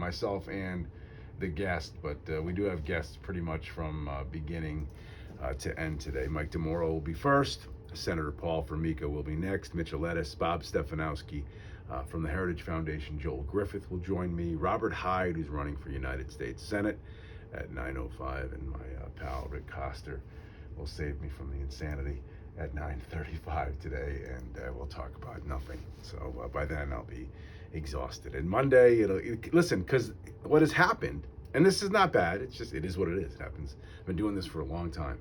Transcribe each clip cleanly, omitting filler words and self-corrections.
myself and the guest, but we do have guests pretty much from beginning to end today. Mike DeMoro will be first. Senator Paul Formica will be next. Mitchell Ettis, Bob Stefanowski from the Heritage Foundation, Joel Griffith will join me. Robert Hyde, who's running for United States Senate at 9:05, and my pal Rick Coster will save me from the insanity at 9:35 today, and we'll talk about nothing. So by then I'll be exhausted. And Monday, listen, because what has happened, and this is not bad, it's just, it is what it is. It happens. I've been doing this for a long time.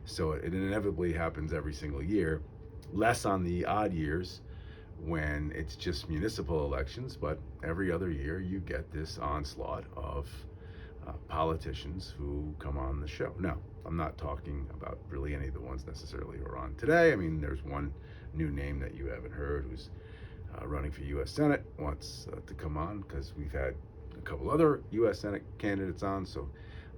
So it inevitably happens every single year, less on the odd years when it's just municipal elections, but every other year you get this onslaught of politicians who come on the show. Now, I'm not talking about really any of the ones necessarily who are on today. I mean, there's one new name that you haven't heard who's running for U.S. Senate, wants to come on because we've had a couple other U.S. Senate candidates on, so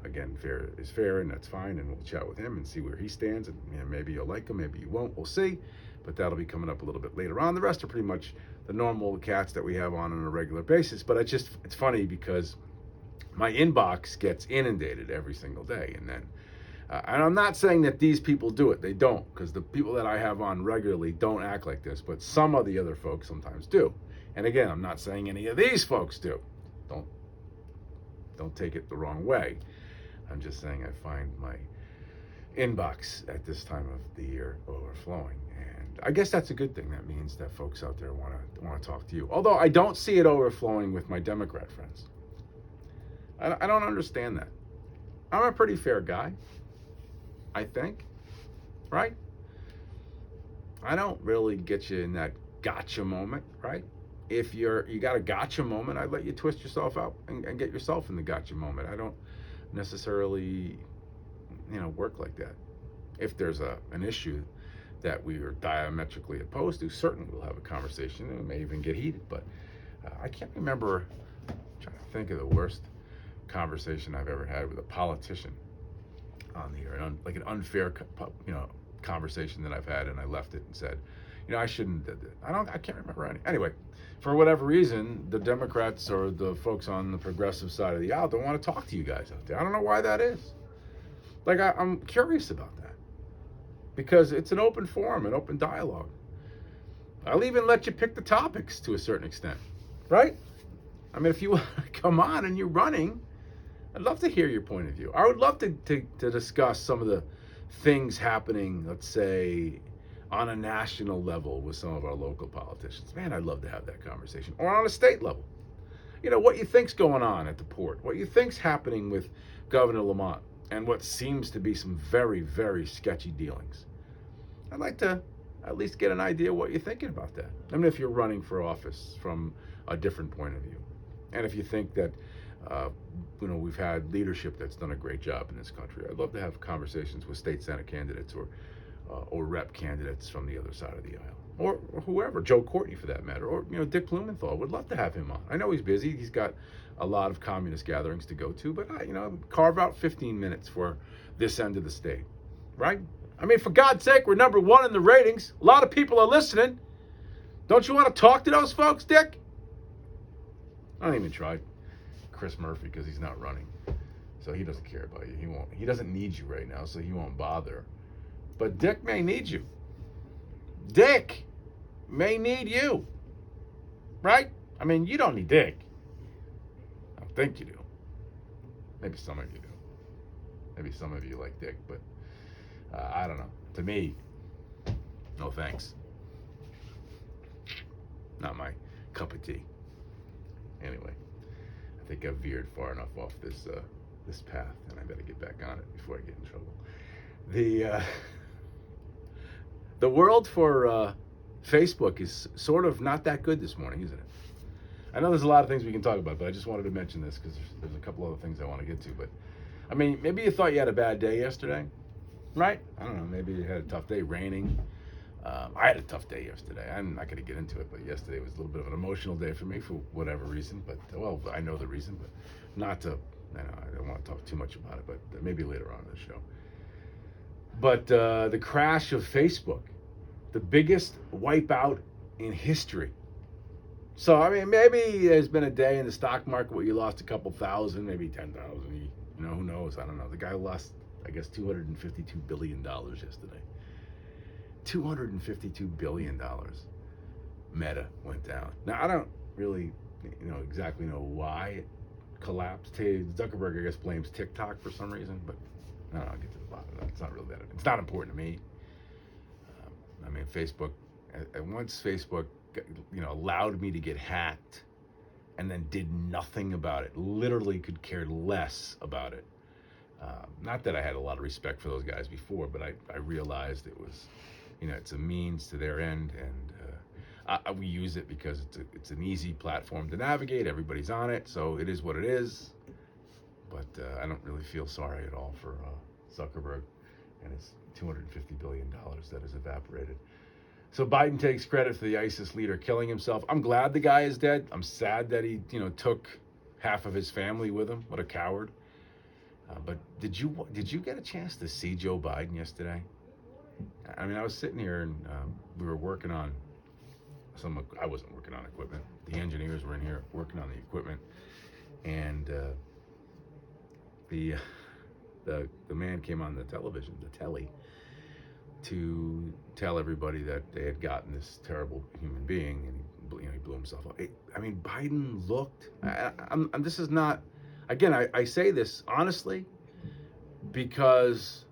again, fair is fair, and that's fine, and we'll chat with him and see where he stands, and maybe you'll like him, maybe you won't, we'll see, but that'll be coming up a little bit later on. The rest are pretty much the normal cats that we have on a regular basis, but it's funny because my inbox gets inundated every single day, and then, and I'm not saying that these people do it, they don't, because the people that I have on regularly don't act like this, but some of the other folks sometimes do, and again, I'm not saying any of these folks do, don't take it the wrong way. I'm just saying I find my inbox at this time of the year overflowing, and I guess that's a good thing. That means that folks out there want to talk to you. Although I don't see it overflowing with my Democrat friends. I don't understand that. I'm a pretty fair guy, I think, right? I don't really get you in that gotcha moment, right? If you got a gotcha moment, I'd let you twist yourself out and get yourself in the gotcha moment. I don't necessarily work like that. If there's an issue that we are diametrically opposed to, certainly we'll have a conversation, and it may even get heated, but I can't remember, I'm trying to think of the worst conversation I've ever had with a politician on the air, like an unfair conversation that I've had, and I left it and said, I shouldn't have did it. I can't remember any. Anyway, for whatever reason, the Democrats or the folks on the progressive side of the aisle don't want to talk to you guys out there. I don't know why that is. Like, I'm curious about that, because it's an open forum, an open dialogue. I'll even let you pick the topics to a certain extent, right? I mean, if you come on and you're running, I'd love to hear your point of view. I would love to discuss some of the things happening, let's say, on a national level with some of our local politicians. Man, I'd love to have that conversation. Or on a state level. What you think's going on at the port, what you think's happening with Governor Lamont, and what seems to be some very, very sketchy dealings. I'd like to at least get an idea what you're thinking about that. I mean, if you're running for office from a different point of view. And if you think that, we've had leadership that's done a great job in this country, I'd love to have conversations with state Senate candidates or rep candidates from the other side of the aisle, or whoever, Joe Courtney for that matter, or Dick Blumenthal. Would love to have him on. I know he's busy. He's got a lot of communist gatherings to go to, but carve out 15 minutes for this end of the state, right? I mean, for God's sake, we're number one in the ratings. A lot of people are listening. Don't you want to talk to those folks, Dick? I don't even try Chris Murphy because he's not running, so he doesn't care about you. He doesn't need you right now, so he won't bother. But Dick may need you. Dick may need you. Right? I mean, you don't need Dick. I don't think you do. Maybe some of you do. Maybe some of you like Dick, but I don't know. To me, no thanks. Not my cup of tea. Anyway, I think I've veered far enough off this path, and I better get back on it before I get in trouble. The world for Facebook is sort of not that good this morning, isn't it? I know there's a lot of things we can talk about, but I just wanted to mention this because there's a couple other things I want to get to. But, I mean, maybe you thought you had a bad day yesterday, right? I don't know, maybe you had a tough day, raining. I had a tough day yesterday. I'm not going to get into it, but yesterday was a little bit of an emotional day for me for whatever reason. But, well, I know the reason, but not to, I don't want to talk too much about it, but maybe later on in the show. But the crash of Facebook, the biggest wipeout in history. So, I mean, maybe there's been a day in the stock market where you lost a couple thousand, maybe 10,000. You know, who knows? I don't know. The guy lost, I guess, $252 billion yesterday. $252 billion. Meta went down. Now, I don't really, exactly know why it collapsed. Zuckerberg, I guess, blames TikTok for some reason, but I don't know, I'll get to the bottom of that. It's not really that. It's not important to me. I mean, Facebook, and once Facebook, allowed me to get hacked and then did nothing about it, literally could care less about it. Not that I had a lot of respect for those guys before, but I realized it was, it's a means to their end, and we use it because it's an easy platform to navigate. Everybody's on it, so it is what it is. But I don't really feel sorry at all for Zuckerberg and his $250 billion that has evaporated. So Biden takes credit for the ISIS leader killing himself. I'm glad the guy is dead. I'm sad that he, took half of his family with him. What a coward. But did you get a chance to see Joe Biden yesterday? I mean, I was sitting here and we were working on I wasn't working on equipment. The engineers were in here working on the equipment, and the man came on the television, the telly, to tell everybody that they had gotten this terrible human being, and he blew himself up. I mean, Biden looked. This is not. Again, I say this honestly because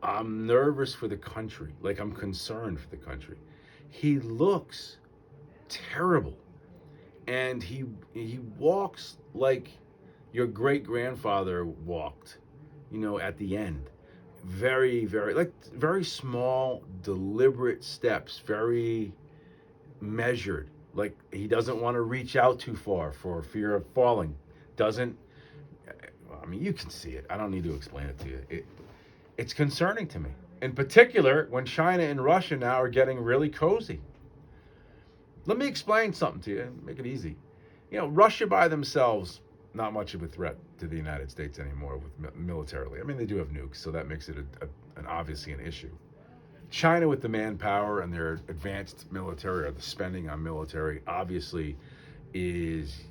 I'm nervous for the country. Like, I'm concerned for the country. He looks terrible, and he walks like your great grandfather walked, at the end. Very, very small, deliberate steps, very measured. Like, he doesn't want to reach out too far for fear of falling. I mean, you can see it. I don't need to explain it to you. It's concerning to me. In particular, when China and Russia now are getting really cozy. Let me explain something to you, make it easy. Russia by themselves, not much of a threat to the United States anymore militarily. I mean, they do have nukes, so that makes it obviously an issue. China, with the manpower and their advanced military, or the spending on military, obviously is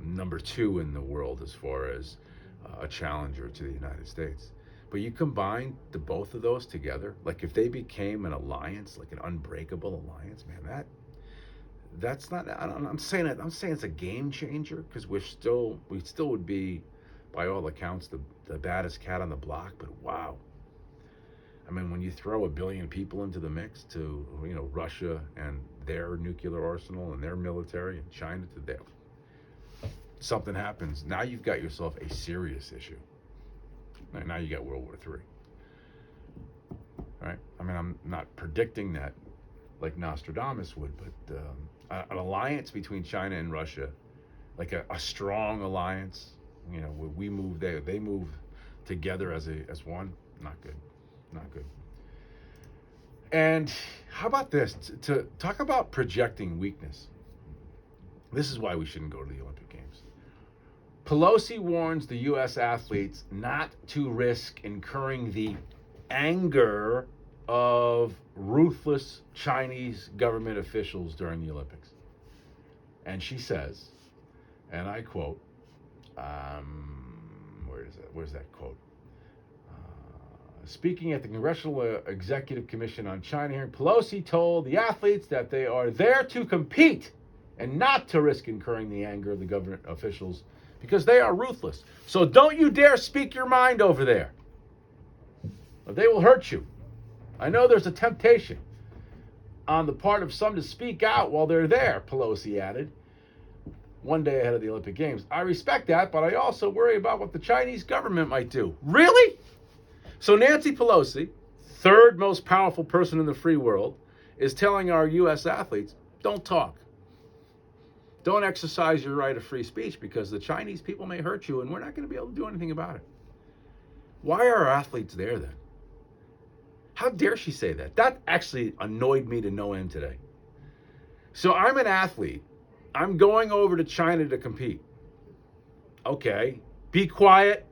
number 2 in the world as far as a challenger to the United States. But you combine the both of those together, like if they became an alliance, like an unbreakable alliance, man, that's not. I'm saying it's a game changer, because we still would be, by all accounts, the baddest cat on the block. But wow, I mean, when you throw 1 billion people into the mix, to Russia and their nuclear arsenal and their military, and China to their, something happens. Now you've got yourself a serious issue. Now you got World War III. Right? I mean, I'm not predicting that like Nostradamus would, but an alliance between China and Russia, like a strong alliance, where we move there, they move together as one, not good. And how about this? To talk about projecting weakness. This is why we shouldn't go to the Olympic Games. Pelosi warns the U.S. athletes not to risk incurring the anger of ruthless Chinese government officials during the Olympics. And she says, and I quote, where's that quote? Speaking at the Congressional Executive Commission on China hearing, Pelosi told the athletes that they are there to compete and not to risk incurring the anger of the government officials, because they are ruthless. So don't you dare speak your mind over there, or they will hurt you. I know there's a temptation on the part of some to speak out while they're there, Pelosi added, one day ahead of the Olympic Games. I respect that, but I also worry about what the Chinese government might do. Really? So Nancy Pelosi, third most powerful person in the free world, is telling our U.S. athletes, don't talk. Don't exercise your right of free speech, because the Chinese people may hurt you and we're not going to be able to do anything about it. Why are our athletes there then? How dare she say that? That actually annoyed me to no end today. So I'm an athlete. I'm going over to China to compete. Okay, be quiet.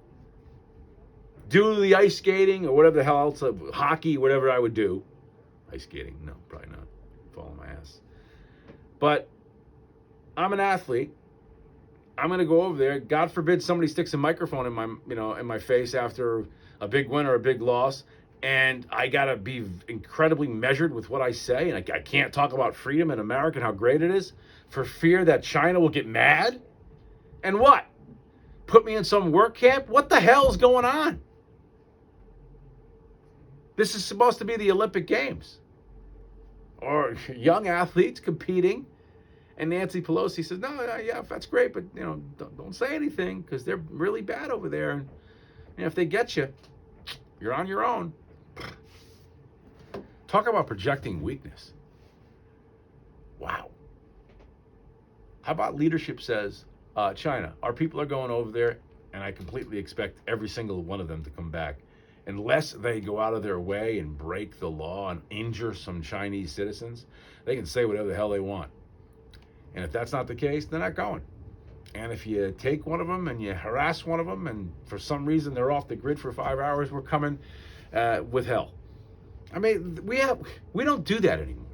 Do the ice skating or whatever the hell else, hockey, whatever I would do. Ice skating, no, probably not. Fall on my ass. But I'm an athlete. I'm going to go over there. God forbid somebody sticks a microphone in my, in my face after a big win or a big loss, and I got to be incredibly measured with what I say, and I can't talk about freedom in America and how great it is for fear that China will get mad. And what? Put me in some work camp? What the hell is going on? This is supposed to be the Olympic Games. Or young athletes competing. And Nancy Pelosi says, no, yeah, that's great, but, don't say anything because they're really bad over there. And if they get you, you're on your own. Talk about projecting weakness. Wow. How about leadership says, China, our people are going over there, and I completely expect every single one of them to come back. Unless they go out of their way and break the law and injure some Chinese citizens, they can say whatever the hell they want. And if that's not the case, they're not going. And if you take one of them and you harass one of them and for some reason they're off the grid for 5 hours, we're coming with hell. I mean, we don't do that anymore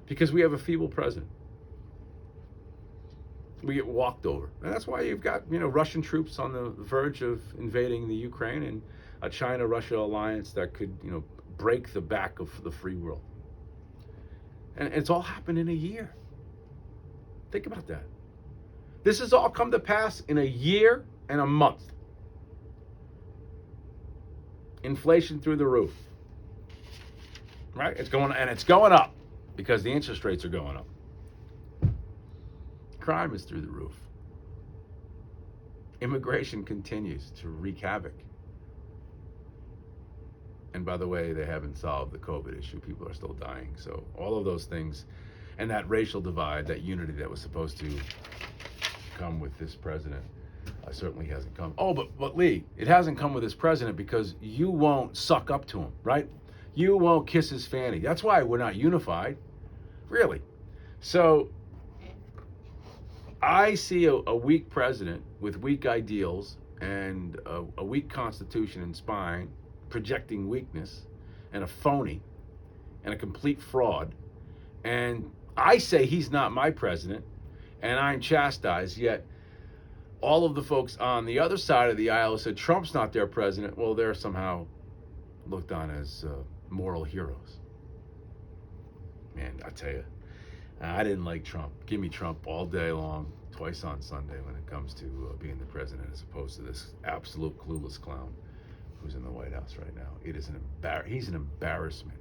because we have a feeble president. We get walked over. And that's why you've got, Russian troops on the verge of invading the Ukraine and a China-Russia alliance that could, break the back of the free world. And it's all happened in a year. Think about that. This has all come to pass in a year and a month. Inflation through the roof. Right? It's going up because the interest rates are going up. Crime is through the roof. Immigration continues to wreak havoc. And by the way, they haven't solved the COVID issue. People are still dying. So all of those things, and that racial divide, that unity that was supposed to come with this president, certainly hasn't come. Oh, but Lee, it hasn't come with this president because you won't suck up to him, right? You won't kiss his fanny. That's why we're not unified, really. So I see a weak president with weak ideals and a weak constitution and spine, projecting weakness, and a phony and a complete fraud. And I say he's not my president, and I'm chastised, yet all of the folks on the other side of the aisle said Trump's not their president. Well, they're somehow looked on as moral heroes. Man, I tell you, I didn't like Trump. Give me Trump all day long, twice on Sunday when it comes to being the president, as opposed to this absolute clueless clown who's in the White House right now. It is he's an embarrassment.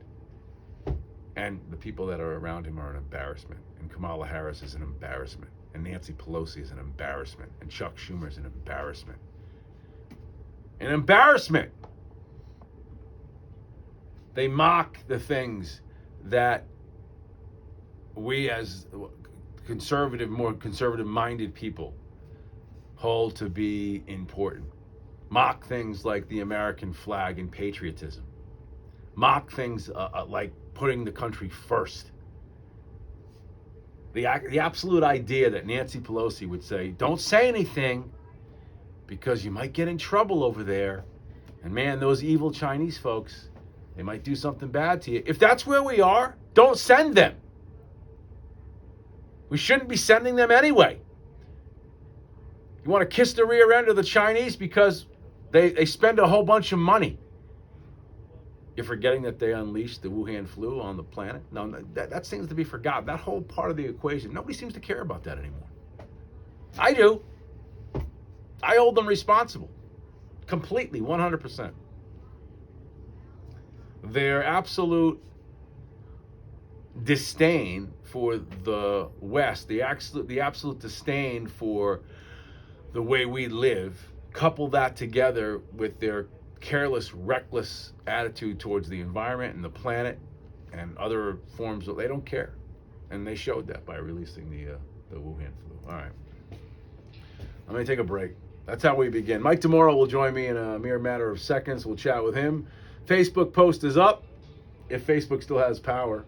And the people that are around him are an embarrassment. And Kamala Harris is an embarrassment. And Nancy Pelosi is an embarrassment. And Chuck Schumer is an embarrassment. An embarrassment! They mock the things that we as more conservative-minded people hold to be important. Mock things like the American flag and patriotism. Mock things like putting the country first. The absolute idea that Nancy Pelosi would say, don't say anything because you might get in trouble over there. And man, those evil Chinese folks, they might do something bad to you. If that's where we are, don't send them. We shouldn't be sending them anyway. You want to kiss the rear end of the Chinese because they spend a whole bunch of money. You're forgetting that they unleashed the Wuhan flu on the planet? No, that seems to be forgotten. That whole part of the equation, nobody seems to care about that anymore. I do. I hold them responsible. Completely, 100%. Their absolute disdain for the West, the absolute disdain for the way we live, couple that together with their careless, reckless attitude towards the environment and the planet and other forms of, they don't care. And they showed that by releasing the Wuhan flu. All right. I'm going to take a break. That's how we begin. Mike tomorrow will join me in a mere matter of seconds. We'll chat with him. Facebook post is up, if Facebook still has power.